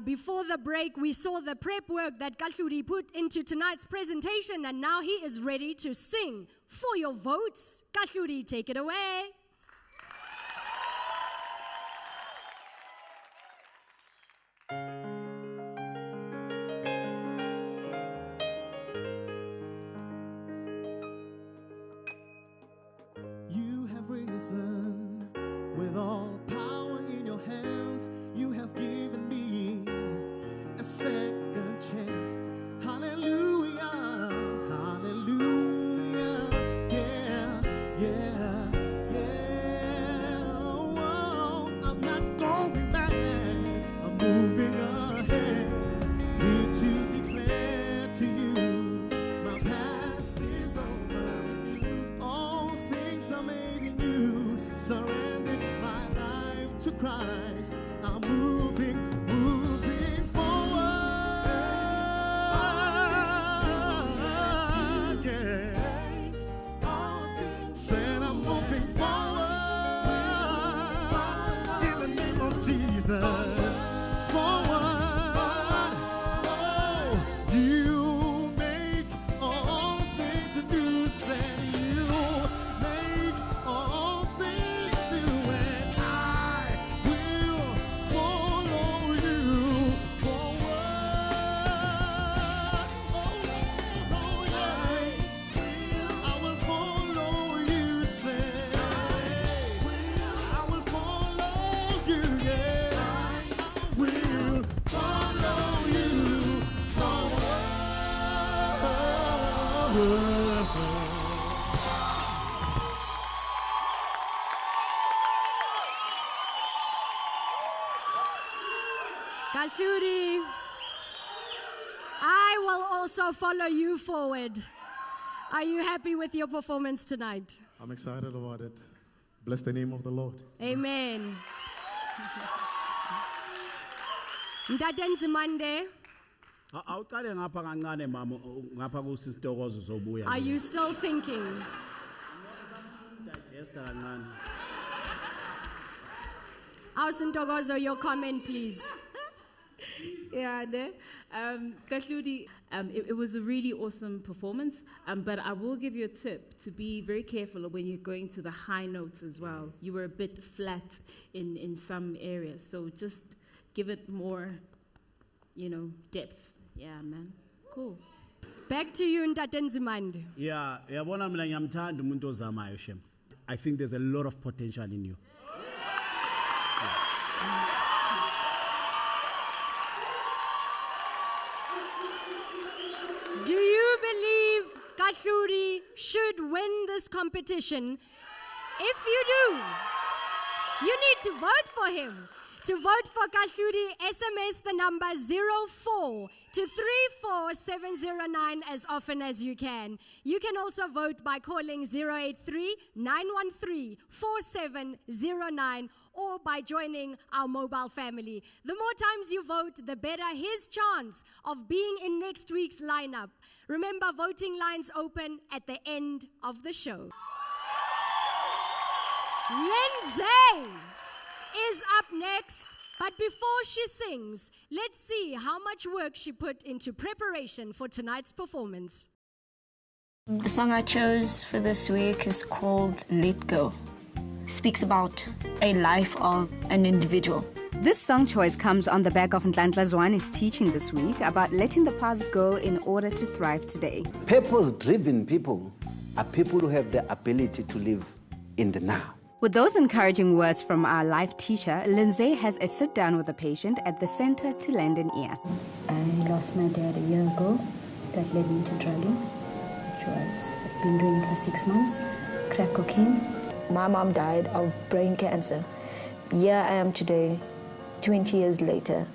Before the break, we saw the prep work that Kahludi put into tonight's presentation, and now he is ready to sing for your votes. Kahludi, take it away. You have risen with all power in your hands. You have given me a second chance. Hallelujah, hallelujah, yeah, yeah, yeah. Oh, I'm not going back, I'm moving ahead, here to declare to you, my past is over. All things are made new. Surrendered my life to Christ. I'm moving forward. Yeah. Said I'm moving forward in the name of Jesus. Forward. Oh, you make all things new. Say you make all things new, and I will follow you forward. Oh, yeah. I will follow you, say. I will follow you, yeah. I will follow you forward. Kahludi, I will also follow you forward. Are you happy with your performance tonight? I'm excited about it. Bless the name of the Lord. Amen. Ntate Nzimande, Awuqale ngapha kancane mama ngapha kusisitokozo zobuya. are you still thinking? Digesta kancane. Ausintokozo, your comment, please. Yeah, ne? Kahludi, it was a really awesome performance, but I will give you a tip to be very careful when you're going to the high notes as well. You were a bit flat in some areas, so just give it more, depth. Yeah, man. Cool. Back to you, Ntate Nzimande. Yeah, yabona mina ngiyamthanda umuntu ozamayo shem. I think there's a lot of potential in you. Do you believe Kahludi should win this competition? If you do, you need to vote for him. To vote for Kahludi, SMS the number 04 to 34709 as often as you can. You can also vote by calling 083-913-4709 or by joining our mobile family. The more times you vote, the better his chance of being in next week's lineup. Remember, voting lines open at the end of the show. Lindsay is up next, but before she sings, let's see how much work she put into preparation for tonight's performance. The song I chose for this week is called Let Go. Speaks about a life of an individual. This song choice comes on the back of Nhlanhla Zwane's teaching this week about letting the past go in order to thrive today. Purpose-driven people are people who have the ability to live in the now. With those encouraging words from our life teacher, Lindsay has a sit-down with a patient at the Center to Lend an Ear. I lost my dad a year ago. That led me to drugging, which I've been doing it for 6 months. Crack cocaine. My mom died of brain cancer. Here I am today, 20 years later,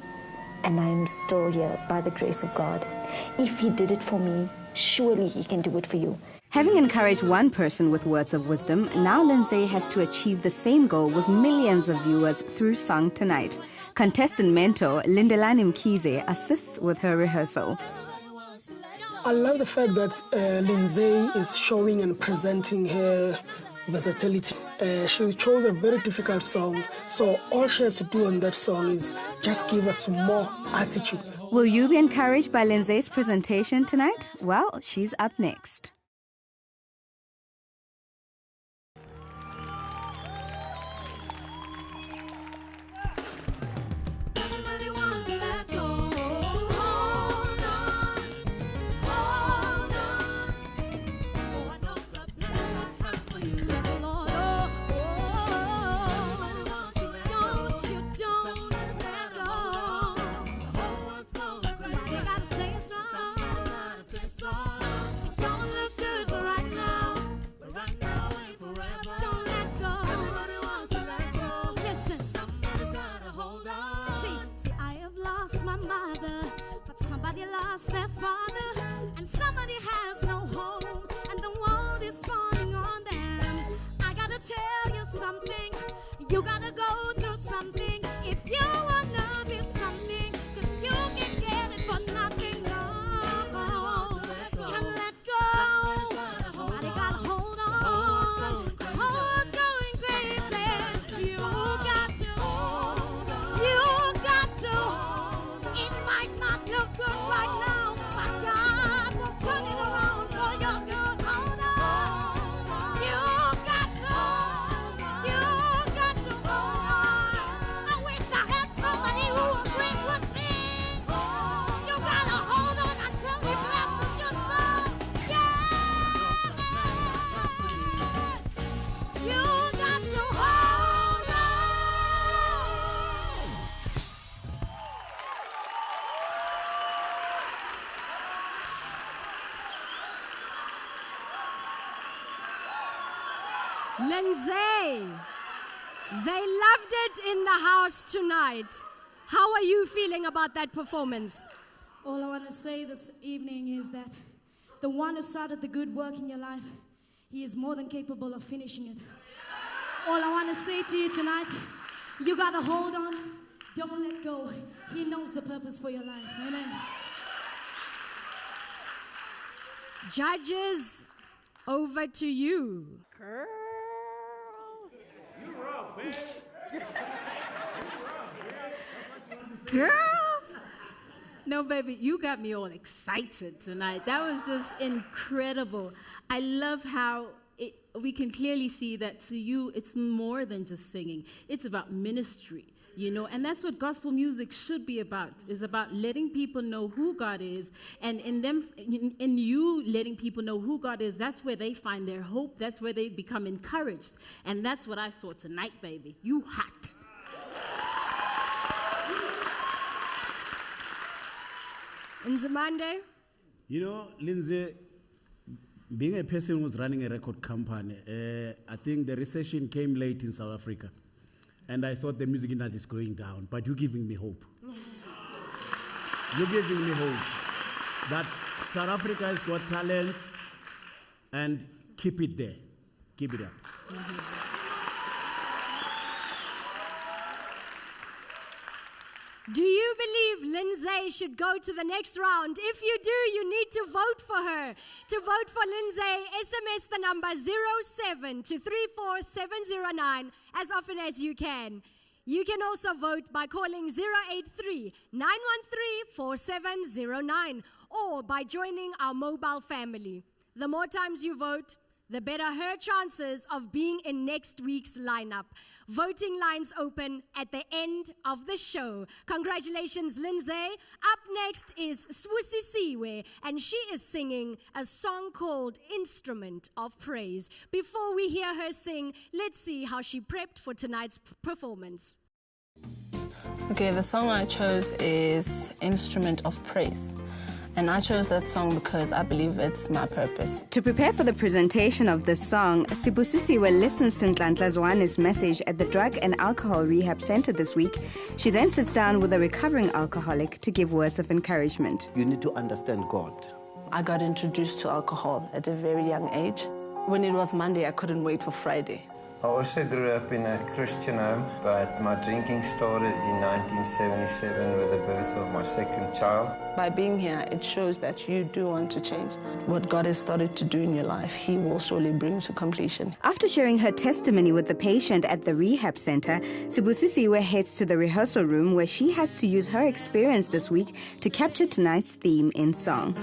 and I'm still here by the grace of God. If He did it for me, surely He can do it for you. Having encouraged one person with words of wisdom, now Lindsay has to achieve the same goal with millions of viewers through Song Tonight. Contestant mentor Lindelani Mkhize assists with her rehearsal. I love the fact that Lindsay is showing and presenting her versatility. She chose a very difficult song, so all she has to do on that song is just give us more attitude. Will you be encouraged by Lindsay's presentation tonight? Well, she's up next. Lost their father, and somebody has no home, and the world is spawning on them. I gotta tell you something, you gotta go through something if you wanna be something, 'cause you can get it for nothing. No, can't let go. Somebody gotta hold on. The heart's going crazy. You got to. It might not look good right now, but God will turn it around for your good. Hold on. You got to hold on. I wish I had somebody who agrees with me. You gotta hold on until He blesses your soul. Yeah. You got to hold on. Lindsay, they loved it in the house tonight. How are you feeling about that performance? All I want to say this evening is that the one who started the good work in your life, he is more than capable of finishing it. All I want to say to you tonight, you got to hold on. Don't let go. He knows the purpose for your life. Amen. Judges, over to you. Girl! No, baby, you got me all excited tonight. That was just incredible. I love how we can clearly see that to you, it's more than just singing. It's about ministry, you know, and that's what gospel music should be about, is about letting people know who God is, and in you letting people know who God is, that's where they find their hope, that's where they become encouraged, and that's what I saw tonight, baby. You hot. Nzimande? You know, Lindsay, being a person who's running a record company, I think the recession came late in South Africa. And I thought the music industry is going down. But you're giving me hope. You're giving me hope that South Africa has got talent, and keep it there. Keep it up. Do you believe Lindsay should go to the next round? If you do, you need to vote for her. To vote for Lindsay, SMS the number 07 to 34709 as often as you can. You can also vote by calling 083 913 4709 or by joining our mobile family. The more times you vote, the better her chances of being in next week's lineup. Voting lines open at the end of the show. Congratulations, Lindsay. Up next is Swusisiwe, and she is singing a song called Instrument of Praise. Before we hear her sing, let's see how she prepped for tonight's performance. Okay, the song I chose is Instrument of Praise. And I chose that song because I believe it's my purpose. To prepare for the presentation of this song, Sibusisiwe listens to Nhlanhla Zwane's message at the Drug and Alcohol Rehab Center this week. She then sits down with a recovering alcoholic to give words of encouragement. You need to understand God. I got introduced to alcohol at a very young age. When it was Monday, I couldn't wait for Friday. I also grew up in a Christian home, but my drinking started in 1977 with the birth of my second child. By being here, it shows that you do want to change. What God has started to do in your life, He will surely bring to completion. After sharing her testimony with the patient at the rehab center, Sibusisiwe heads to the rehearsal room where she has to use her experience this week to capture tonight's theme in song.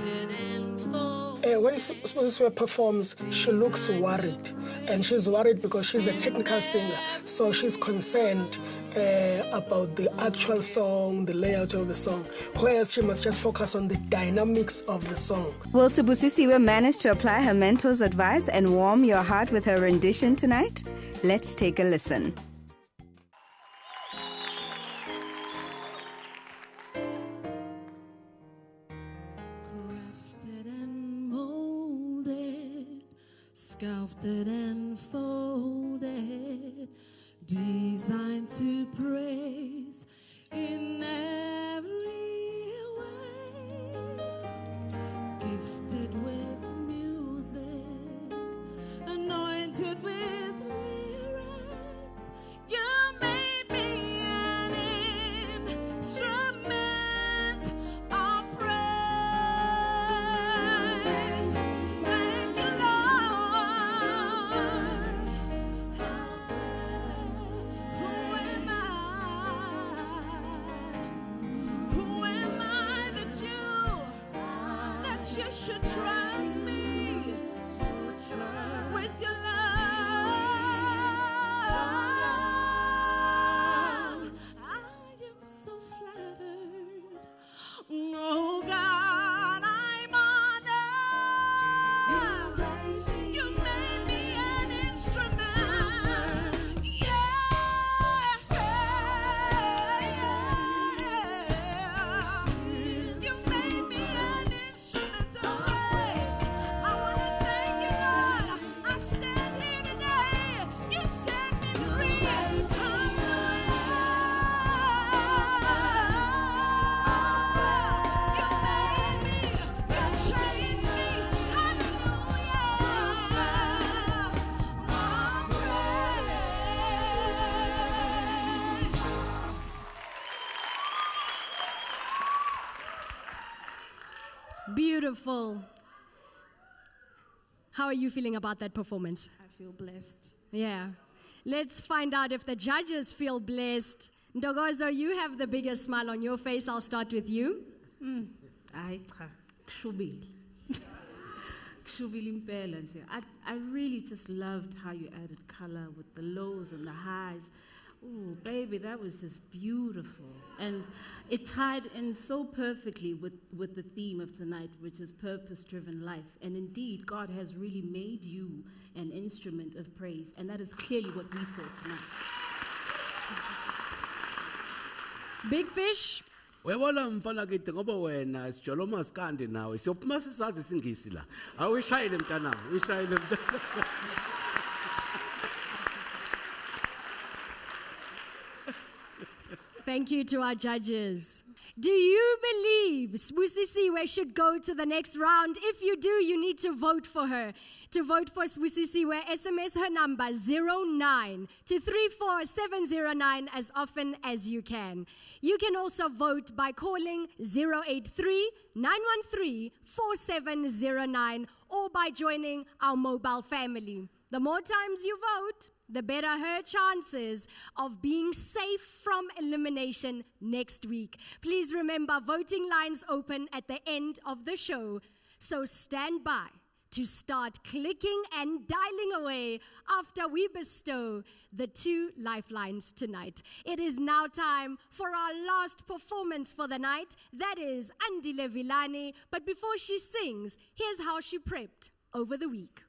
When Sibusisiwe performs, she looks worried. And she's worried because she's a technical singer, so she's concerned about the actual song, the layout of the song, whereas she must just focus on the dynamics of the song. Will Sibusisiwe manage to apply her mentor's advice and warm your heart with her rendition tonight? Let's take a listen. Sculpted and folded, designed to praise in every way, gifted with music, anointed with lyrics. You made me an instrument of praise. Thank you, you should trust me with your love. I am so flattered. Oh God, I'm honored. You made me an instrument. You made me an instrument. Beautiful. How are you feeling about that performance? I feel blessed. Yeah. Let's find out if the judges feel blessed. Ndogozo, you have the biggest smile on your face. I'll start with you. I really just loved how you added color with the lows and the highs. Oh, baby, that was just beautiful. And it tied in so perfectly with the theme of tonight, which is purpose-driven life. And indeed, God has really made you an instrument of praise. And that is clearly what we saw tonight. Big Fish. Uyabona mfana kithi ngoba wena sijolo maskandi nawe siyophuma sisazi isingisi la awuyishayile mntana uyishayile mntana. Thank you to our judges. Do you believe Sibusisiwe should go to the next round? If you do, you need to vote for her. To vote for Sibusisiwe, SMS her number 09 to 34709 as often as you can. You can also vote by calling 083-913-4709 or by joining our mobile family. The more times you vote, the better her chances of being safe from elimination next week. Please remember, voting lines open at the end of the show, so stand by to start clicking and dialing away after we bestow the 2 lifelines tonight. It is now time for our last performance for the night. That is Andile Vilani. But before she sings, here's how she prepped over the week.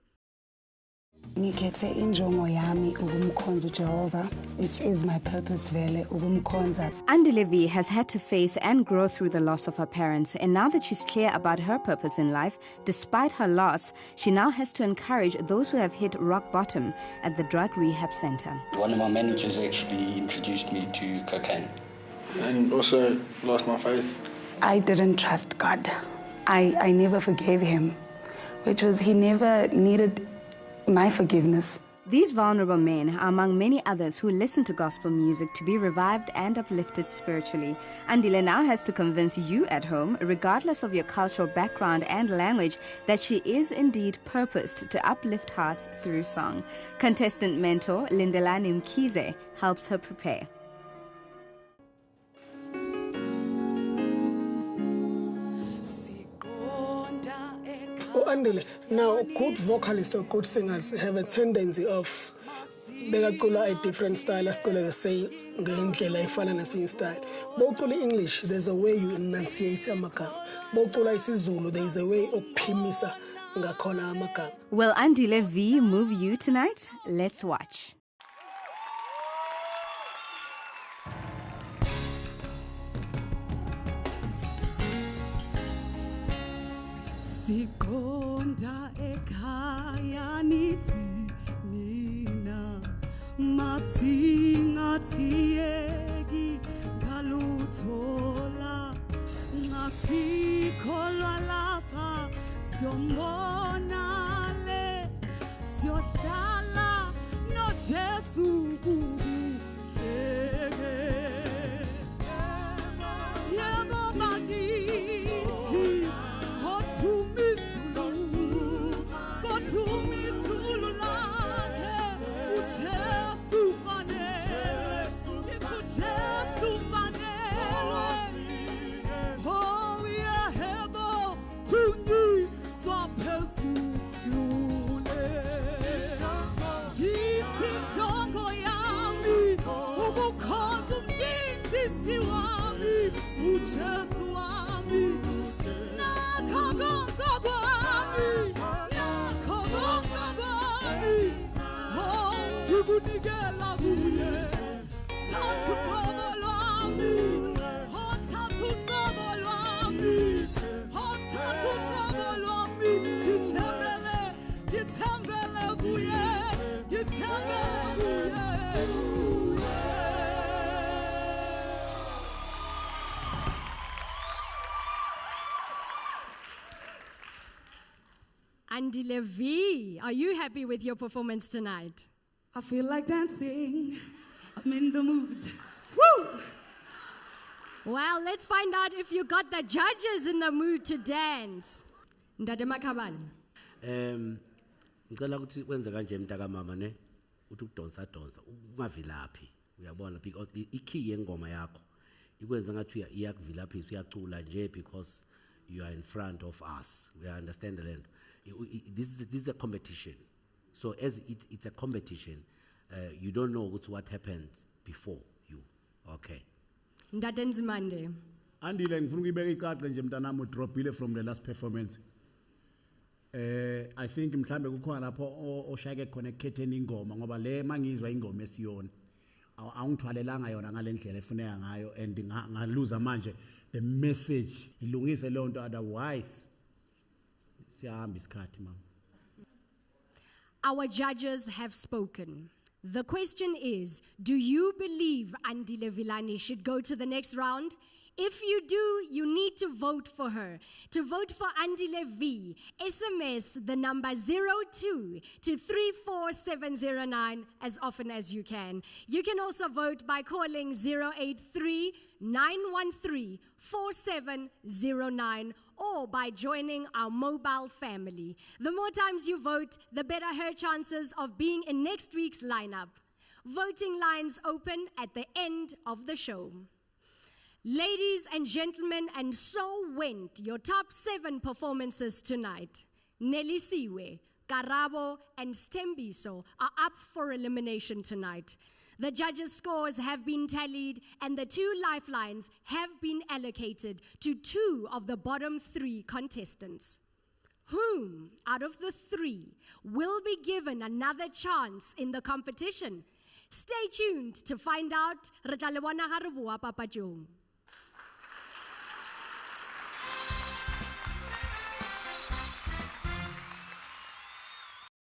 Ngikhethe injongo yami ukumkhonza uJehova, which is my purpose vele ukumkhonza. Andile has had to face and grow through the loss of her parents, and now that she's clear about her purpose in life, despite her loss, she now has to encourage those who have hit rock bottom at the drug rehab center. One of my managers actually introduced me to cocaine. And also lost my faith. I didn't trust God. I never forgave him, which was he never needed my forgiveness. These vulnerable men are among many others who listen to gospel music to be revived and uplifted spiritually. Andile now has to convince you at home, regardless of your cultural background and language, that she is indeed purposed to uplift hearts through song. Contestant mentor Lindelani Mosete helps her prepare. Andile, now good vocalists or good singers have a tendency of bekacula a different style, asicule the same ngendlela efana nesinye style. Bocula English, there's a way you enunciate amagama. Bocula isiZulu, there is a way ophimisa ngakhona amagama. Will Andile V move you tonight? Let's watch. Sikonda ekhaya nithi nina masingathiyeki ngaluthola nxa sikholwa lapha siyombona le siyohlala noJesu kuhleke yebo bakithi Just wami, nakagongogwami, nakagongogwami, oh, ukunikela kuye, thathu uqobo lwami, oh, thathu uqobo lwami, oh, thathu uqobo lwami, ngithembele kuye, ngithembele kuye. Andile V, are you happy with your performance tonight? I feel like dancing. I'm in the mood. Woo! Well, let's find out if you got the judges in the mood to dance. Ndade Makhabane. Ngicela ukuthi kwenze kanje mntaka mama ne uthi ukudonsa ungavilaphi uyabona because ikey yengoma yakho ikwenza ngathi iyakuvilaphisa uyacula nje because you are in front of us. We understand the land. This is a competition. So as it's a competition, you don't know what happened before you. Okay. Ndade Nzimande. Andile ngifuna ukuyibeka iqaqe nje mntanami udropile from the last performance. I think mhlambe kukhona lapho oshayeke khona ekukhetheni ingoma ngoba le mangizwa ingoma esiyona awungithwalelanga yona ngalendlela efuneka ngayo and ngaluza manje the message ilungise le nto otherwise siyahamba isikhathi mama. Our judges have spoken. The question is, do you believe Andile Vilani should go to the next round? If you do, you need to vote for her. To vote for Andile V, SMS the number 02 to 34709 as often as you can. You can also vote by calling 083 913 4709 or by joining our mobile family. The more times you vote, the better her chances of being in next week's lineup. Voting lines open at the end of the show. Ladies and gentlemen, and so went your top 7 performances tonight. Nelisiwe, Karabo, and Stembiso are up for elimination tonight. The judges' scores have been tallied, and the 2 lifelines have been allocated to 2 of the bottom 3 contestants. Whom out of the 3 will be given another chance in the competition? Stay tuned to find out. Re tla le bona ha re boa papatjong.